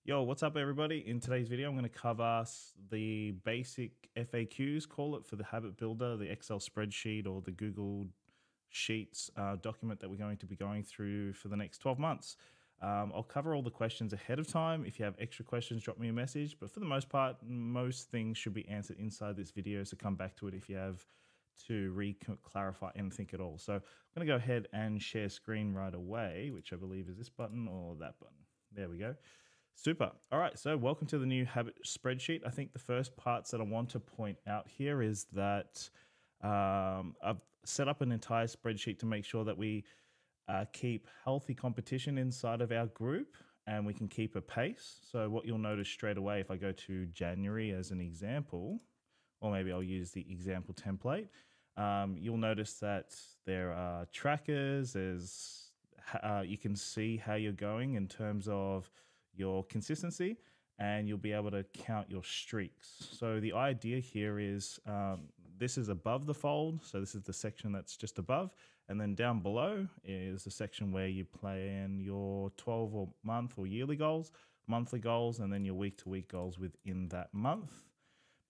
Yo, what's up, everybody? In today's video, I'm going to cover the basic FAQs, call it, for the Habit Builder, the Excel spreadsheet, or the Google Sheets document that we're going to be going through for the next 12 months. I'll cover all the questions ahead of time. If you have extra questions, drop me a message. But for the most part, most things should be answered inside this video, so come back to it if you have to clarify anything at all. So I'm going to go ahead and share screen right away, which I believe is this button or that button. There we go. Super. All right, so welcome to the new Habit spreadsheet. I think the first parts that I want to point out here is that I've set up an entire spreadsheet to make sure that we keep healthy competition inside of our group and we can keep a pace. So what you'll notice straight away, if I go to January as an example, or maybe I'll use the example template, you'll notice that there are trackers. You can see how you're going in terms of your consistency, and you'll be able to count your streaks. So the idea here is this is above the fold. So this is the section that's just above. And then down below is the section where you plan your 12 or month or yearly goals, monthly goals, and then your week-to-week goals within that month.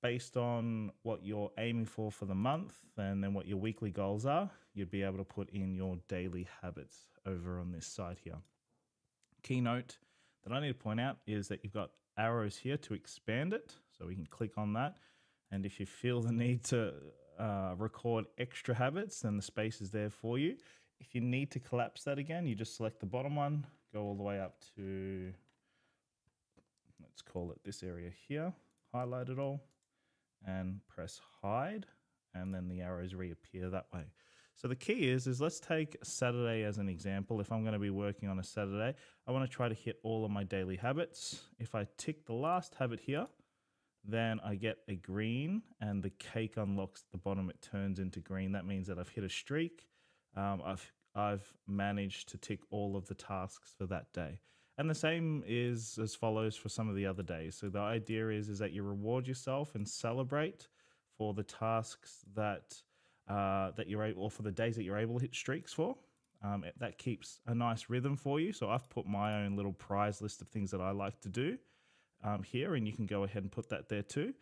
Based on what you're aiming for the month and then what your weekly goals are, you'd be able to put in your daily habits over on this side here. Keynote that I need to point out is that you've got arrows here to expand it. So we can click on that. And if you feel the need to record extra habits, then the space is there for you. If you need to collapse that again, you just select the bottom one, go all the way up to, let's call it this area here, highlight it all, and press hide, and then the arrows reappear that way. So the key is let's take Saturday as an example. If I'm going to be working on a Saturday, I want to try to hit all of my daily habits. If I tick the last habit here, then I get a green, and the cake unlocks at the bottom. It turns into green. That means that I've hit a streak. I've managed to tick all of the tasks for that day. And the same is as follows for some of the other days. So the idea is that you reward yourself and celebrate for the tasks that you're able, or for the days that you're able to hit streaks for. That keeps a nice rhythm for you. So I've put my own little prize list of things that I like to do here, and you can go ahead and put that there too.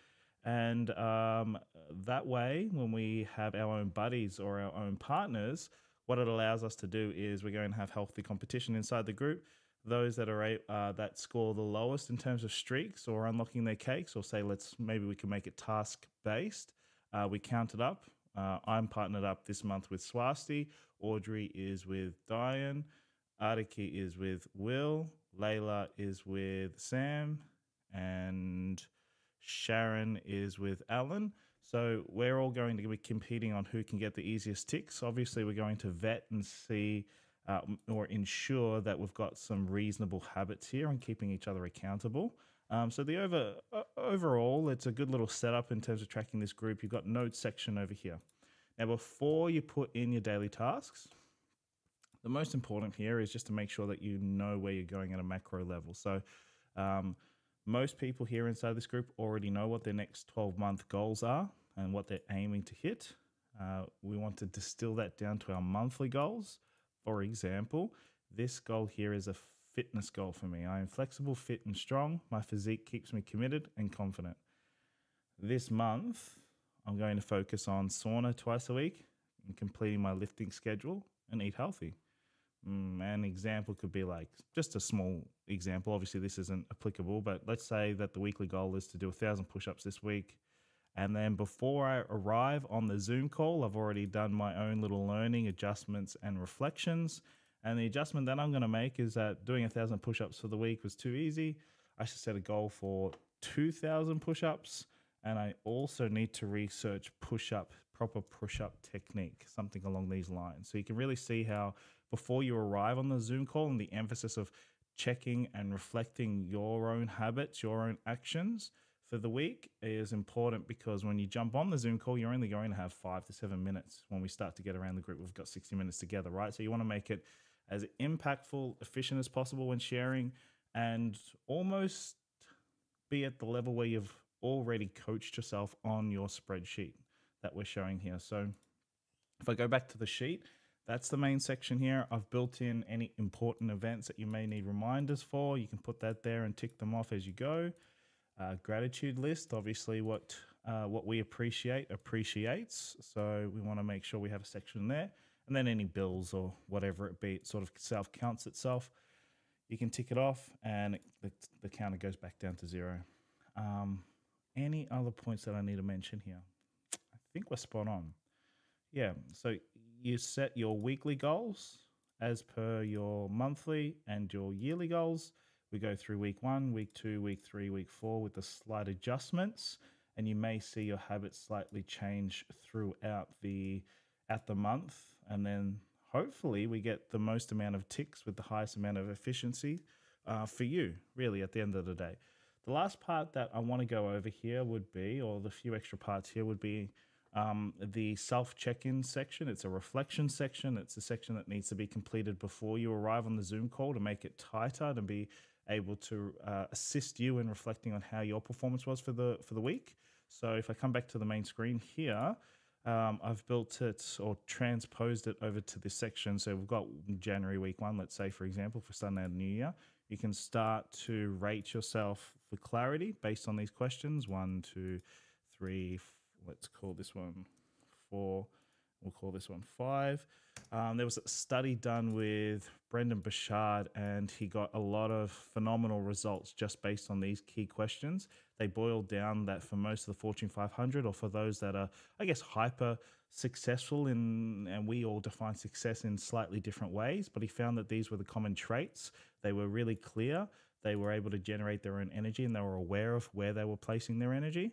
And that way, when we have our own buddies or our own partners, what it allows us to do is we're going to have healthy competition inside the group. Those that are that score the lowest in terms of streaks or unlocking their cakes, or say maybe we can make it task based. We count it up. I'm partnered up this month with Swasti. Audrey is with Diane. Artiki is with Will. Layla is with Sam. And Sharon is with Alan. So we're all going to be competing on who can get the easiest ticks. Obviously, we're going to vet and see or ensure that we've got some reasonable habits here and keeping each other accountable. So the overall, it's a good little setup in terms of tracking this group. You've got notes section over here. Now, before you put in your daily tasks, the most important here is just to make sure that you know where you're going at a macro level. So most people here inside this group already know what their next 12-month goals are and what they're aiming to hit. We want to distill that down to our monthly goals. For example, this goal here is a fitness goal for me. I am flexible, fit, and strong. My physique keeps me committed and confident. This month, I'm going to focus on sauna twice a week and completing my lifting schedule and eat healthy. An example could be like just a small example. Obviously, this isn't applicable, but let's say that the weekly goal is to do 1,000 push-ups this week. And then before I arrive on the Zoom call, I've already done my own little learning, adjustments, and reflections. And the adjustment that I'm going to make is that doing 1,000 push-ups for the week was too easy. I should set a goal for 2,000 push-ups. And I also need to research proper push-up technique, something along these lines. So you can really see how before you arrive on the Zoom call, and the emphasis of checking and reflecting your own habits, your own actions for the week is important, because when you jump on the Zoom call, you're only going to have 5 to 7 minutes. When we start to get around the group, we've got 60 minutes together, right? So you want to make it as impactful, efficient as possible when sharing, and almost be at the level where you've already coached yourself on your spreadsheet that we're showing here. So if I go back to the sheet, That's the main section here. I've built in any important events that you may need reminders for. You can put that there and tick them off as you go. Gratitude list, obviously what we appreciate appreciates. So we want to make sure we have a section there. And then any bills or whatever it be, it sort of self-counts itself. You can tick it off and the counter goes back down to 0. Any other points that I need to mention here? I think we're spot on. Yeah, so you set your weekly goals as per your monthly and your yearly goals. We go through week 1, week 2, week 3, week 4 with the slight adjustments, and you may see your habits slightly change throughout the month, and then hopefully we get the most amount of ticks with the highest amount of efficiency for you, really, at the end of the day. The last part that I want to go over here would be, or the few extra parts here would be the self-check-in section. It's a reflection section. It's a section that needs to be completed before you arrive on the Zoom call to make it tighter, to be able to assist you in reflecting on how your performance was for the week. So if I come back to the main screen here, I've built it or transposed it over to this section. So we've got January week 1, let's say, for example, for starting out a new year. You can start to rate yourself for clarity based on these questions. 1, 2, 3, let's call this one 4. We'll call this one 5. There was a study done with Brendan Burchard, and he got a lot of phenomenal results just based on these key questions. They boiled down that for most of the Fortune 500, or for those that are, I guess, hyper successful and we all define success in slightly different ways, but he found that these were the common traits. They were really clear. They were able to generate their own energy, and they were aware of where they were placing their energy.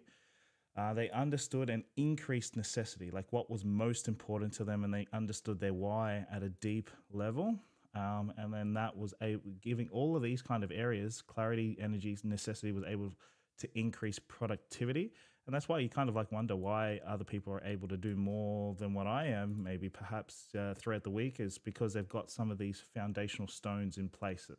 They understood an increased necessity, like what was most important to them, and they understood their why at a deep level. And then that was giving all of these kind of areas, clarity, energy, necessity, was able to increase productivity. And that's why you kind of like wonder why other people are able to do more than what I am, maybe perhaps throughout the week, is because they've got some of these foundational stones in place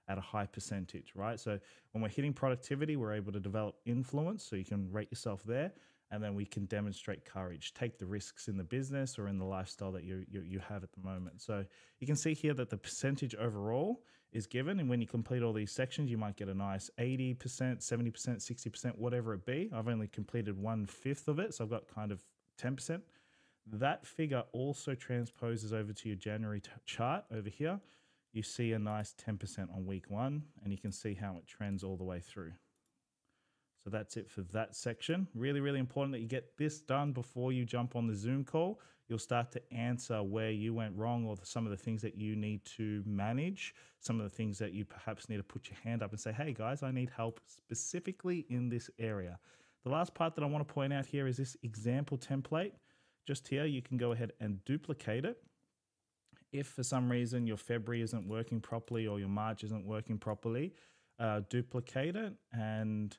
at a high percentage, right? So when we're hitting productivity, we're able to develop influence, so you can rate yourself there, and then we can demonstrate courage, take the risks in the business or in the lifestyle that you have at the moment. So you can see here that the percentage overall is given, and when you complete all these sections, you might get a nice 80%, 70%, 60%, whatever it be. I've only completed 1/5 of it, so I've got kind of 10%. That figure also transposes over to your January chart over here. You see a nice 10% on week 1, and you can see how it trends all the way through. So that's it for that section. Really, really important that you get this done before you jump on the Zoom call. You'll start to answer where you went wrong, or some of the things that you need to manage, some of the things that you perhaps need to put your hand up and say, hey guys, I need help specifically in this area. The last part that I want to point out here is this example template. Just here, you can go ahead and duplicate it. If for some reason your February isn't working properly or your March isn't working properly, duplicate it, and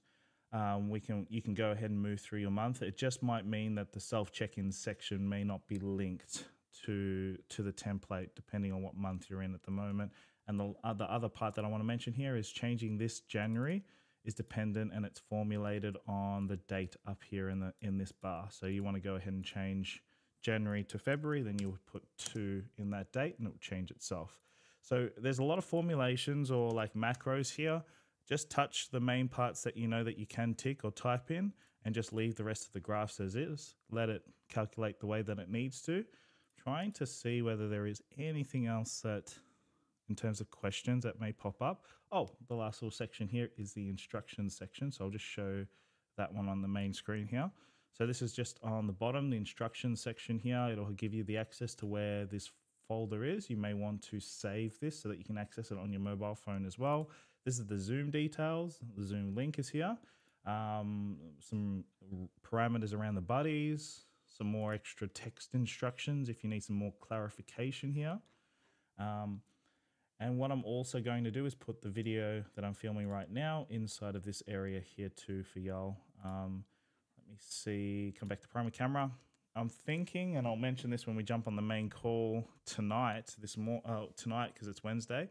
you can go ahead and move through your month. It just might mean that the self-check-in section may not be linked to the template depending on what month you're in at the moment. And the other part that I want to mention here is changing this January is dependent, and it's formulated on the date up here in this bar. So you want to go ahead and change January to February, then you would put 2 in that date and it will change itself. So there's a lot of formulations or like macros here. Just touch the main parts that you know that you can tick or type in, and just leave the rest of the graphs as is. Let it calculate the way that it needs to. Trying to see whether there is anything else that, in terms of questions, that may pop up. Oh, the last little section here is the instructions section. So I'll just show that one on the main screen here. So this is just on the bottom, the instructions section here. It'll give you the access to where this folder is. You may want to save this so that you can access it on your mobile phone as well. This is the Zoom details. The Zoom link is here. Some parameters around the buddies, some more extra text instructions if you need some more clarification here. And what I'm also going to do is put the video that I'm filming right now inside of this area here too for y'all. Let me see, come back to primary camera. I'm thinking, and I'll mention this when we jump on the main call tonight, tonight because it's Wednesday.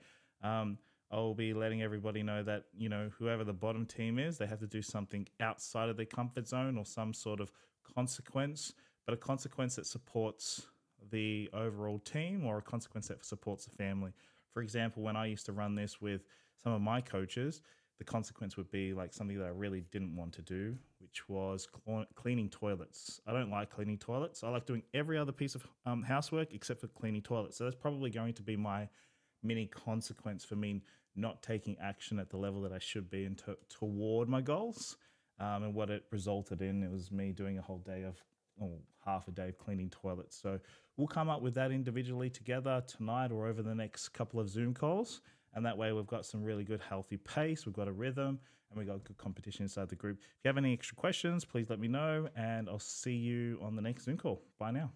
I'll be letting everybody know that, you know, whoever the bottom team is, they have to do something outside of their comfort zone or some sort of consequence, but a consequence that supports the overall team or a consequence that supports the family. For example, when I used to run this with some of my coaches, the consequence would be like something that I really didn't want to do, which was cleaning toilets. I don't like cleaning toilets. I like doing every other piece of housework except for cleaning toilets. So that's probably going to be my mini consequence for me not taking action at the level that I should be and toward my goals. And what it resulted in, it was me doing a whole day of, half a day of cleaning toilets. So we'll come up with that individually together tonight or over the next couple of Zoom calls. And that way we've got some really good healthy pace, we've got a rhythm, and we've got good competition inside the group. If you have any extra questions, please let me know, and I'll see you on the next Zoom call. Bye now.